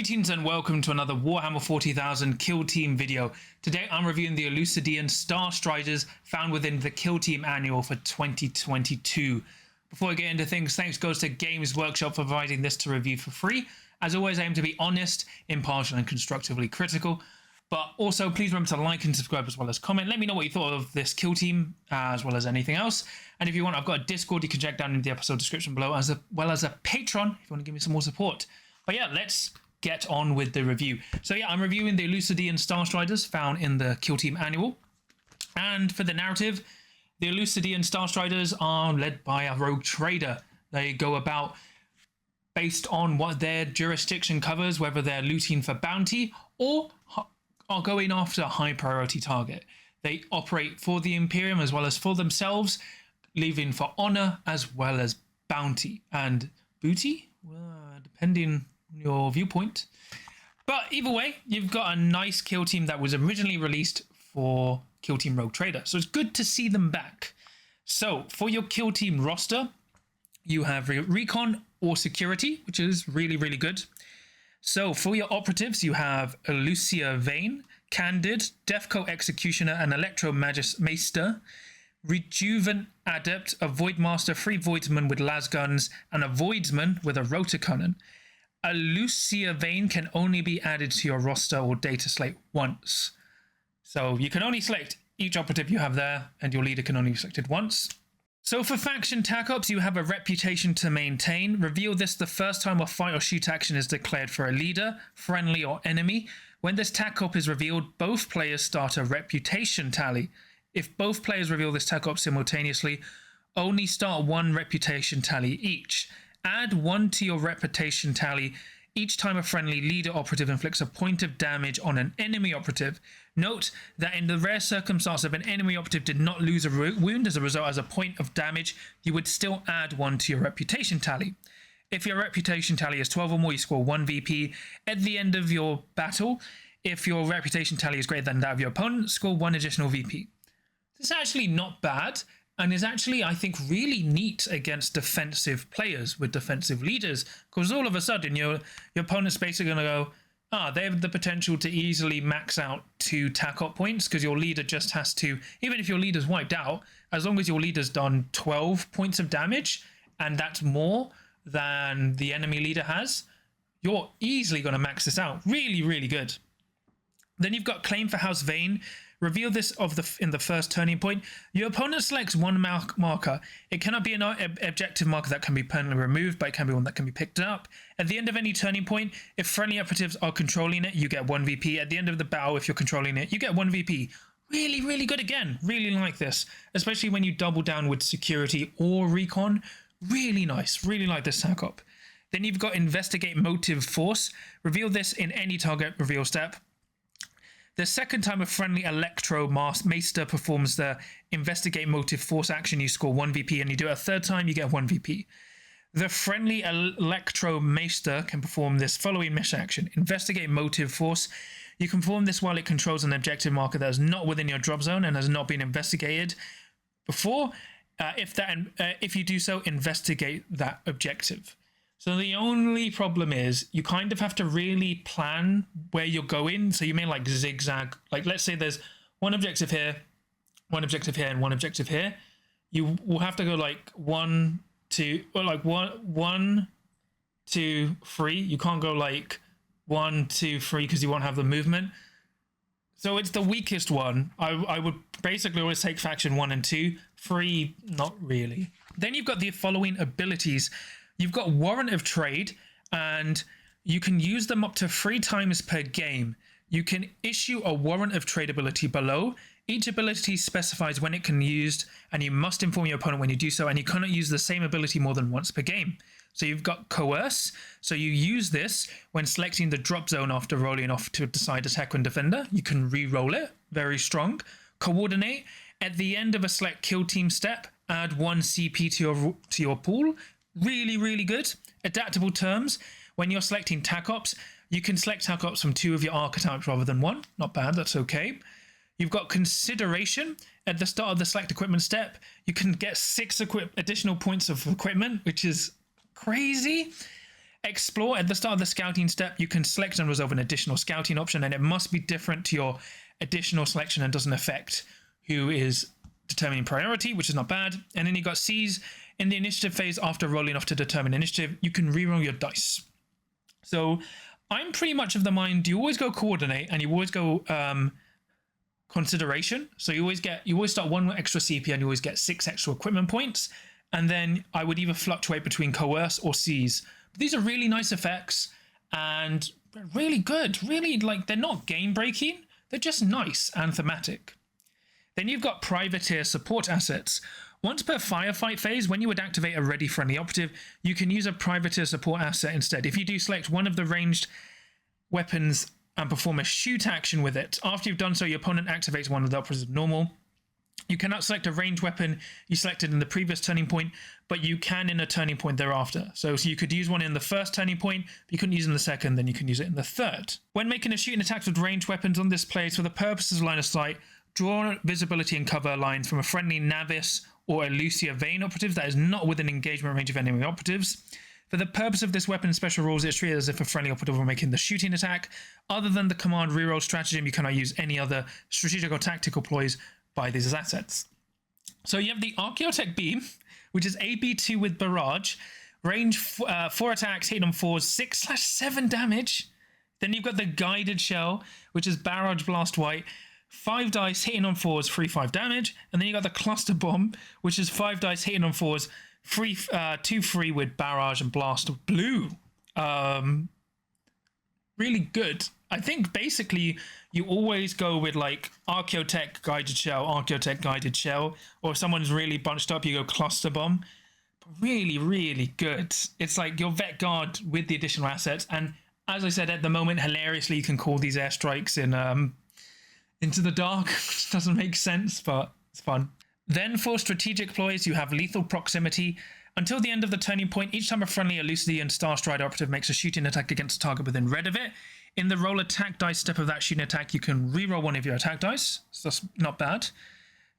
Greetings and welcome to another Warhammer 40,000 Kill Team video. Today I'm reviewing the Elucidian Starstriders found within the Kill Team Annual for 2022. Before I get into things, thanks goes to Games Workshop for providing this to review for free. As always, I aim to be honest, impartial and constructively critical. But also, please remember to like and subscribe as well as comment. Let me know what you thought of this Kill Team as well as anything else. And if you want, I've got a Discord you can check down in the episode description below, as well as a Patreon if you want to give me some more support. But yeah, let's get on with the review. So yeah, I'm reviewing the Elucidian Starstriders found in the Kill Team Annual. And for the narrative, the Elucidian Starstriders are led by a rogue trader. They go about based on what their jurisdiction covers, whether they're looting for bounty or are going after a high priority target. They operate for the Imperium as well as for themselves, leaving for honor as well as bounty and booty, depending your viewpoint. But either way, you've got a nice kill team that was originally released for Kill Team Rogue Trader, so it's good to see them back. So for your kill team roster, you have recon or security, which is really good. So for your operatives, you have Elucidian Vane, Candid, Defco Executioner and Electro Maester, Rejuvenant Adept, a Void Master, 3 Voidsmen with las guns, and a Voidsman with a Rotocannon. Elucidian Vane can only be added to your roster or data slate once. So you can only select each operative you have there, and your leader can only be selected once. So for faction tac-ops, you have a reputation to maintain. Reveal this the first time a fight or shoot action is declared for a leader, friendly or enemy. When this tac-op is revealed, both players start a reputation tally. If both players reveal this tac-op simultaneously, only start one reputation tally each. Add 1 to your reputation tally each time a friendly leader operative inflicts a point of damage on an enemy operative. Note that in the rare circumstance of an enemy operative did not lose a wound as a result as a point of damage, you would still add 1 to your reputation tally. If your reputation tally is 12 or more, you score 1 VP. At the end of your battle, if your reputation tally is greater than that of your opponent, score 1 additional VP. This is actually not bad, and is actually, I think, really neat against defensive players with defensive leaders, because all of a sudden your opponent's basically going to go, they have the potential to easily max out 2 tac-op points, because your leader just has to, even if your leader's wiped out, as long as your leader's done 12 points of damage, and that's more than the enemy leader has, you're easily going to max this out. Really good. Then you've got Claim for House Vane. Reveal this in the first turning point. Your opponent selects one marker. It cannot be an objective marker that can be permanently removed, but it can be one that can be picked up. At the end of any turning point, if friendly operatives are controlling it, you get 1 VP. At the end of the battle, if you're controlling it, you get 1 VP. Really good again. Really like this, especially when you double down with security or recon. Really nice. Really like this tac-op. Then you've got Investigate Motive Force. Reveal this in any target reveal step. The second time a friendly Electro Maester performs the Investigate Motive Force action, you score 1 VP, and you do it a third time, you get 1 VP. The friendly Electro Maester can perform this following mission action. Investigate Motive Force. You can perform this while it controls an objective marker that is not within your drop zone and has not been investigated before. If you do so, investigate that objective. So the only problem is you kind of have to really plan where you're going. So you may like zigzag, like let's say there's one objective here, and one objective here. You will have to go like 1, 2, or like 1, 2, 3. You can't go like 1, 2, 3 because you won't have the movement. So it's the weakest one. I would basically always take faction 1 and 2. 3, not really. Then you've got the following abilities. You've got Warrant of Trade, and you can use them up to 3 times per game. You can issue a Warrant of Trade ability below. Each ability specifies when it can be used, and you must inform your opponent when you do so, and you cannot use the same ability more than once per game. So you've got Coerce, so you use this when selecting the drop zone after rolling off to decide attack and defender. You can re-roll it, very strong. Coordinate, at the end of a select kill team step, add 1 CP to your pool. Really good. Adaptable terms. When you're selecting tac-ops, you can select tac-ops from 2 of your archetypes rather than 1. Not bad, that's okay. You've got Consideration. At the start of the select equipment step, you can get 6 additional points of equipment, which is crazy. Explore. At the start of the scouting step, you can select and resolve an additional scouting option, and it must be different to your additional selection and doesn't affect who is determining priority, which is not bad. And then you got Seize. In the initiative phase, after rolling off to determine initiative, you can reroll your dice. So I'm pretty much of the mind you always go coordinate and you always go consideration. So you always start 1 extra CP and you always get 6 extra equipment points. And then I would either fluctuate between coerce or seize. But these are really nice effects and really good. Really, like, they're not game breaking. They're just nice and thematic. Then you've got privateer support assets. Once per firefight phase, when you would activate a ready friendly operative, you can use a privateer support asset instead. If you do select one of the ranged weapons and perform a shoot action with it, after you've done so, your opponent activates one of the operatives normal. You cannot select a ranged weapon you selected in the previous turning point, but you can in a turning point thereafter. So you could use one in the first turning point, but you couldn't use it in the second, then you can use it in the third. When making a shooting attack with ranged weapons on this place, for the purposes of line of sight, draw visibility and cover lines from a friendly Navis or Elucidian Vein operative that is not within engagement range of enemy operatives. For the purpose of this weapon special rules, it's treated as if a friendly operative were making the shooting attack. Other than the command reroll stratagem, you cannot use any other strategic or tactical ploys by these assets. So you have the Archaeotech Beam, which is AB2 with barrage, range 4 attacks, hitting on 4s, 6/7 damage. Then you've got the Guided Shell, which is barrage blast white, 5 dice, hitting on 4s, 3/5 damage. And then you got the Cluster Bomb, which is 5 dice, hitting on 4s, 2/3 with barrage and blast blue. Really good. I think basically you always go with like Archaeotech Guided Shell, Archaeotech Guided Shell, or if someone's really bunched up, you go Cluster Bomb. Really, really good. It's like your Vet Guard with the additional assets. And as I said, at the moment, hilariously, you can call these airstrikes in Into the Dark, which doesn't make sense, but it's fun. Then for strategic ploys, you have lethal proximity. Until the end of the turning point, each time a friendly Elucidian Starstrider operative makes a shooting attack against a target within red of it, in the roll attack dice step of that shooting attack, you can reroll one of your attack dice. So that's not bad.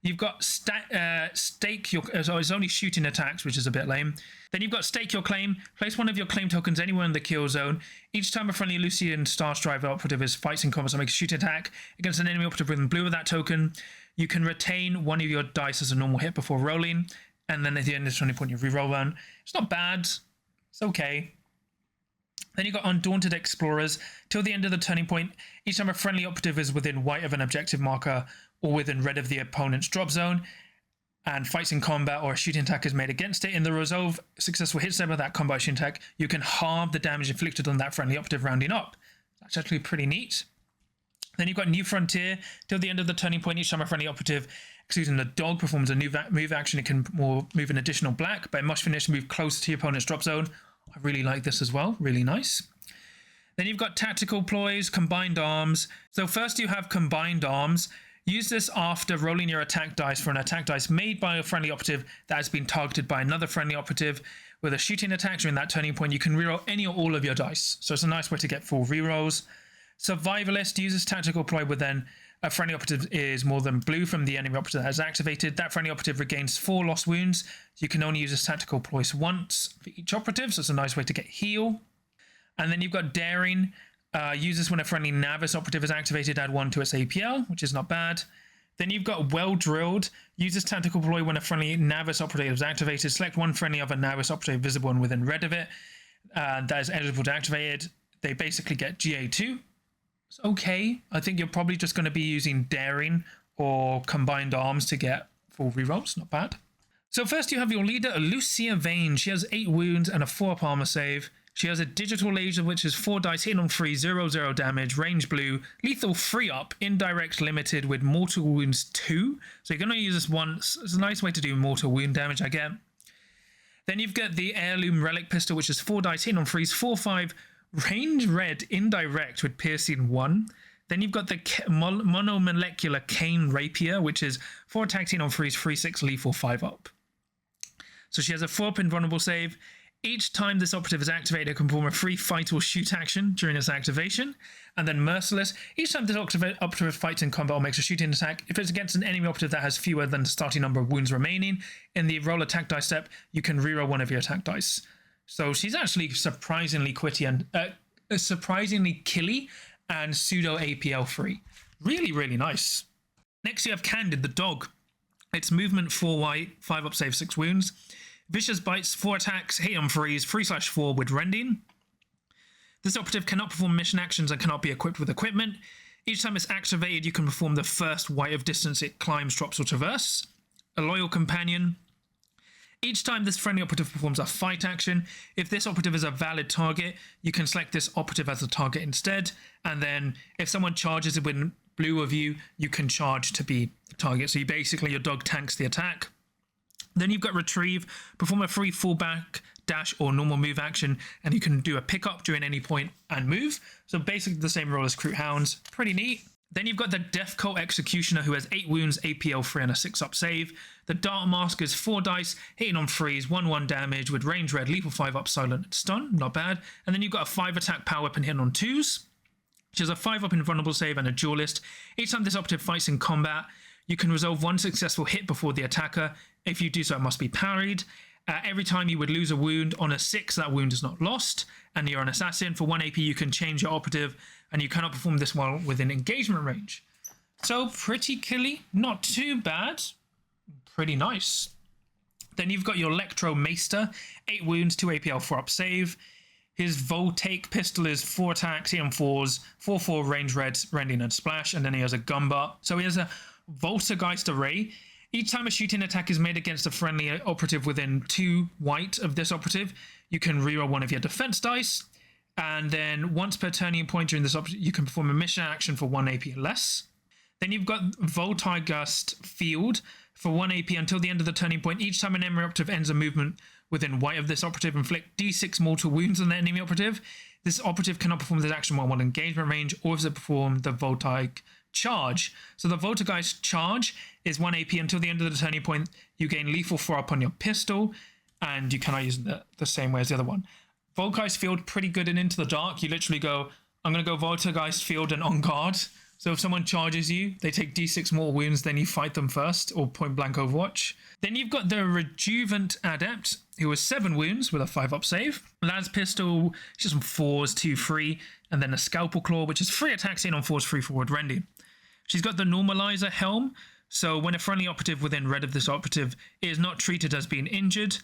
You've got stake your... So it's only shooting attacks, which is a bit lame. Then you've got stake your claim. Place one of your claim tokens anywhere in the kill zone. Each time a friendly Elucidian Starstrider operative is fights in combat, so makes a shooting attack against an enemy operative within blue of that token, you can retain one of your dice as a normal hit before rolling. And then at the end of the turning point, you reroll one. It's not bad. It's okay. Then you've got Undaunted Explorers. Till the end of the turning point, each time a friendly operative is within white of an objective marker or within red of the opponent's drop zone and fights in combat or a shooting attack is made against it, in the resolve successful hit step of that combat shooting attack, you can halve the damage inflicted on that friendly operative, rounding up. That's actually pretty neat. Then you've got New Frontier. Till the end of the turning point, each time a friendly operative, excluding the dog, performs a new move action, it can move an additional black, but it must finish to move closer to your opponent's drop zone. I really like this as well. Really nice. Then you've got Tactical Ploys, Combined Arms. So first you have Combined Arms. Use this after rolling your attack dice for an attack dice made by a friendly operative that has been targeted by another friendly operative. With a shooting attack during that turning point, you can reroll any or all of your dice. So it's a nice way to get full rerolls. Survivalist uses Tactical Ploy with then a friendly operative is more than blue from the enemy operative that is activated. That friendly operative regains 4 lost wounds. You can only use this Tactical Ploy once for each operative, so it's a nice way to get heal. And then you've got Daring. Use this when a friendly Navis operative is activated, add 1 to its APL, which is not bad. Then you've got Well Drilled. Use this Tactical Ploy when a friendly Navis operative is activated. Select one friendly other Navis operative visible and within red of it that is eligible to activate it. They basically get GA2. It's okay. I think you're probably just going to be using Daring or Combined Arms to get full rerolls. Not bad. So first you have your leader, Elucidian Vein. She has 8 wounds and a 4-up armor save. She has a digital laser, which is 4 dice, hitting on 3, 0/0 damage, range blue, lethal 3-up, indirect limited with mortal wounds 2. So you're going to use this once. It's a nice way to do mortal wound damage, I get. Then you've got the Heirloom Relic Pistol, which is 4 dice, hitting on 3s, 4/5, range red, indirect with piercing 1. Then you've got the Monomolecular Cane Rapier, which is 4 attacks, hitting on 3s, 3/6, lethal 5-up. So she has a 4-up invulnerable save. Each time this operative is activated, it can perform a free fight or shoot action during its activation. And then Merciless. Each time this operative fights in combat or makes a shooting attack, if it's against an enemy operative that has fewer than the starting number of wounds remaining, in the roll attack dice step, you can reroll one of your attack dice. So she's actually surprisingly quitty and surprisingly killy and pseudo APL free. Really, really nice. Next you have Candid, the dog. It's movement 4 white, 5 up save, 6 wounds. Vicious bites, 4 attacks, hit on freeze, 3/4 with rending. This operative cannot perform mission actions and cannot be equipped with equipment. Each time it's activated, you can perform the first white of distance it climbs, drops, or traverse. A loyal companion. Each time this friendly operative performs a fight action, if this operative is a valid target, you can select this operative as the target instead. And then if someone charges within blue of you, you can charge to be the target. So you basically, your dog tanks the attack. Then you've got Retrieve, perform a free fallback, dash, or normal move action, and you can do a pickup during any point and move. So basically the same role as Crute Hounds. Pretty neat. Then you've got the Death Cult Executioner, who has 8 wounds, APL 3, and a 6 up save. The Dart Mask is 4 dice, hitting on freeze, 1/1 damage with range red, lethal 5 up, silent, and stun. Not bad. And then you've got a 5 attack power weapon hitting on 2s, which is a 5 up invulnerable save and a duelist. Each time this operative fights in combat, you can resolve 1 successful hit before the attacker. If you do so, it must be parried. Every time you would lose a wound on a 6, that wound is not lost. And you're an assassin. For 1 AP, you can change your operative, and you cannot perform this while within engagement range. So pretty killy, not too bad, pretty nice. Then you've got your Electro Maester, 8 wounds, 2 APL, 4 up save. His Voltaic pistol is 4 attacks, hit on 4s, 4/4 range red, rending, and splash, and then he has a gun butt. So he has a Voltergeist array. Each time a shooting attack is made against a friendly operative within 2 white of this operative, you can reroll 1 of your defense dice. And then once per turning point during this operative, you can perform a mission action for 1 AP or less. Then you've got Voltergeist Field for 1 AP until the end of the turning point. Each time an enemy operative ends a movement within white of this operative, inflict D6 mortal wounds on the enemy operative. This operative cannot perform this action while on engagement range, or if it perform the Voltaic Charge. So the Voltergeist Charge is 1 AP until the end of the turning point. You gain lethal 4 up on your pistol, and you cannot use it the same way as the other one. Voltergeist Field, pretty good in Into the Dark. You literally go, I'm going to go Voltergeist Field and on guard. So if someone charges you, they take D6 more wounds, then you fight them first, or point blank Overwatch. Then you've got the Rejuvant Adept, who has 7 wounds with a 5 up save. Las Pistol, she's on 4s, 2 free, and then a Scalpel Claw, which is 3 attacks in on 4s, 3 forward rending. She's got the Normalizer Helm, so when a friendly operative within red of this operative is not treated as being injured,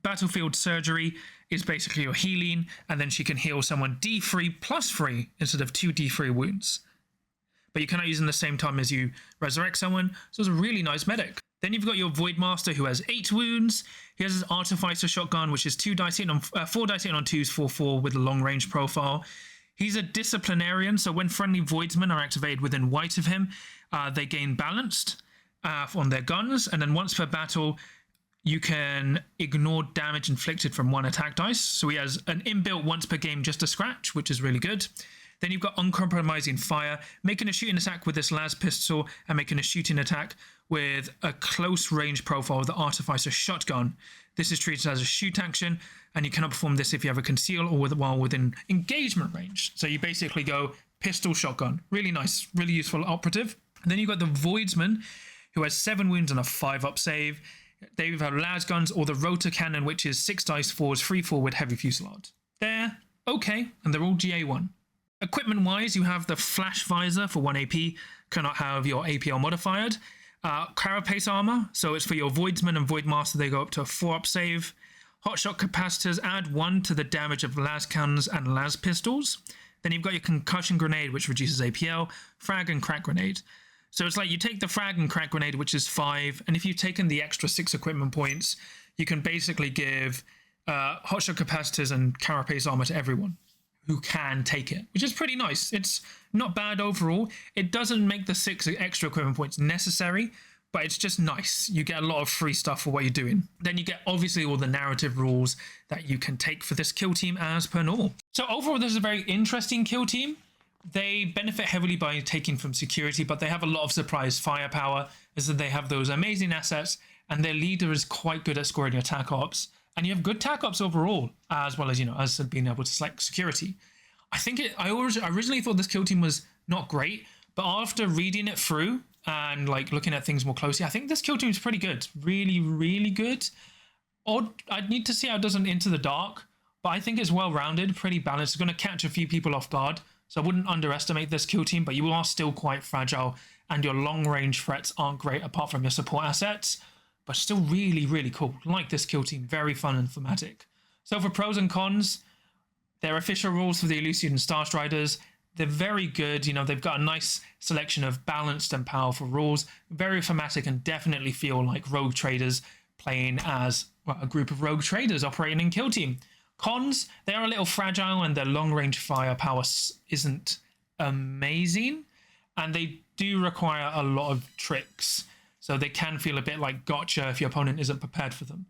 Battlefield Surgery is basically your healing, and then she can heal someone D3 plus 3 instead of 2 D3 wounds. But you cannot use them the same time as you resurrect someone, so it's a really nice medic. Then you've got your Voidmaster, who has 8 wounds. He has his Artificer Shotgun, which is 4 dice hitting on 2s, 4/4 with a long range profile. He's a Disciplinarian, so when friendly Voidsmen are activated within white of him, they gain balanced on their guns, and then once per battle, you can ignore damage inflicted from 1 attack dice. So he has an inbuilt once per game just a scratch, which is really good. Then you've got Uncompromising Fire, making a shooting attack with this Las Pistol and making a shooting attack with a close range profile of the Artificer Shotgun. This is treated as a shoot action, and you cannot perform this if you have a conceal or while within engagement range. So you basically go pistol, shotgun. Really nice, really useful operative. And then you've got the Voidsman, who has 7 wounds and a 5 up save. They have las guns or the Rotor Cannon, which is 6 dice, 4s, 3/4 with heavy fusillade. They're okay, and they're all GA1. Equipment wise, you have the Flash Visor for 1 AP, cannot have your APL modified. Carapace Armor, so it's for your Voidsman and Voidmaster, they go up to a 4 up save. Hotshot Capacitors, add 1 to the damage of las cannons and las pistols. Then you've got your Concussion Grenade, which reduces APL, Frag and Crack Grenade. So it's like you take the Frag and Crack Grenade, which is 5, and if you've taken the extra 6 equipment points, you can basically give Hotshot Capacitors and Carapace Armor to everyone who can take it, which is pretty nice. It's not bad overall. It doesn't make the 6 extra equipment points necessary, but it's just nice. You get a lot of free stuff for what you're doing. Then you get obviously all the narrative rules that you can take for this kill team as per normal. So overall, this is a very interesting kill team. They benefit heavily by taking from security, but they have a lot of surprise firepower, as that they have those amazing assets, and their leader is quite good at scoring your attack ops. And you have good tac ops overall, as well as, as being able to select security. I originally thought this kill team was not great, but after reading it through and looking at things more closely, I think this kill team is pretty good. Really, really good. odd. I'd need to see how it does on Into the Dark, but I think it's well-rounded, pretty balanced. It's going to catch a few people off guard, so I wouldn't underestimate this kill team, but you are still quite fragile, and your long-range threats aren't great apart from your support assets, but still really, really cool. Like this kill team, very fun and thematic. So for pros and cons, their official rules for the Elucidian Starstriders, they're very good. You know, they've got a nice selection of balanced and powerful rules, very thematic, and definitely feel like rogue traders playing as, well, a group of rogue traders operating in kill team. Cons, they're a little fragile and their long range firepower isn't amazing, and they do require a lot of tricks, so they can feel a bit like gotcha if your opponent isn't prepared for them.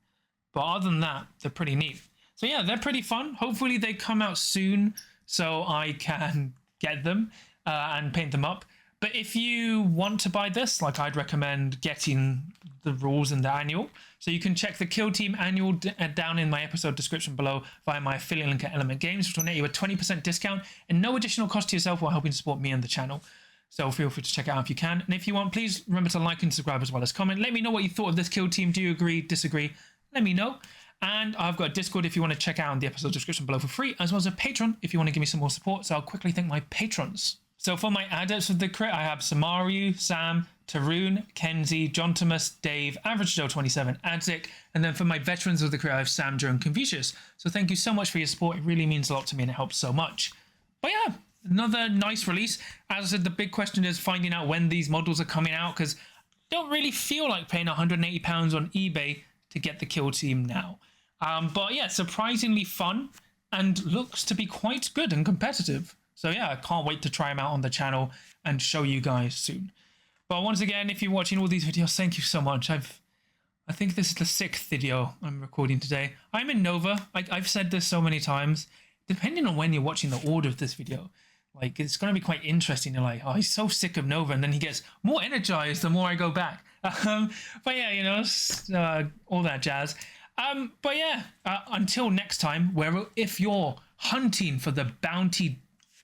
But other than that, they're pretty neat. So yeah, they're pretty fun. Hopefully they come out soon so I can get them and paint them up. But if you want to buy this, like, I'd recommend getting the rules in the annual. So you can check the Kill Team annual down in my episode description below via my affiliate link at Element Games, which will net you a 20% discount and no additional cost to yourself while helping to support me and the channel. So feel free to check it out if you can. And if you want, please remember to like and subscribe as well as comment. Let me know what you thought of this Kill Team. Do you agree, disagree? Let me know. And I've got a Discord if you want to check out in the episode description below for free, as well as a Patreon if you want to give me some more support. So I'll quickly thank my patrons. So for my adepts of the crit, I have Samaru, Sam, Tarun, Kenzie, John Thomas, Dave, Average Joe 27, Adzik, and then for my veterans of the crit, I have Sam, Joe, and Confucius. So thank you so much for your support. It really means a lot to me and it helps so much. But yeah, another nice release. As I said, the big question is finding out when these models are coming out, because I don't really feel like paying £180 on eBay to get the kill team now. But yeah, surprisingly fun and looks to be quite good and competitive. So yeah, I can't wait to try them out on the channel and show you guys soon. But once again, if you're watching all these videos, thank you so much. I think this is the 6th video I'm recording today. I'm in Nova. I've said this so many times. Depending on when you're watching the order of this video, like, it's going to be quite interesting. You're like, oh, he's so sick of Nova, and then he gets more energized the more I go back. But yeah, you know, all that jazz. But yeah, until next time, where if you're hunting for the bounty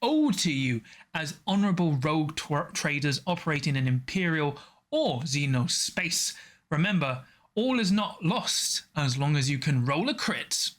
owed to you as honorable rogue traders operating in Imperial or Xeno space, remember, all is not lost as long as you can roll a crit.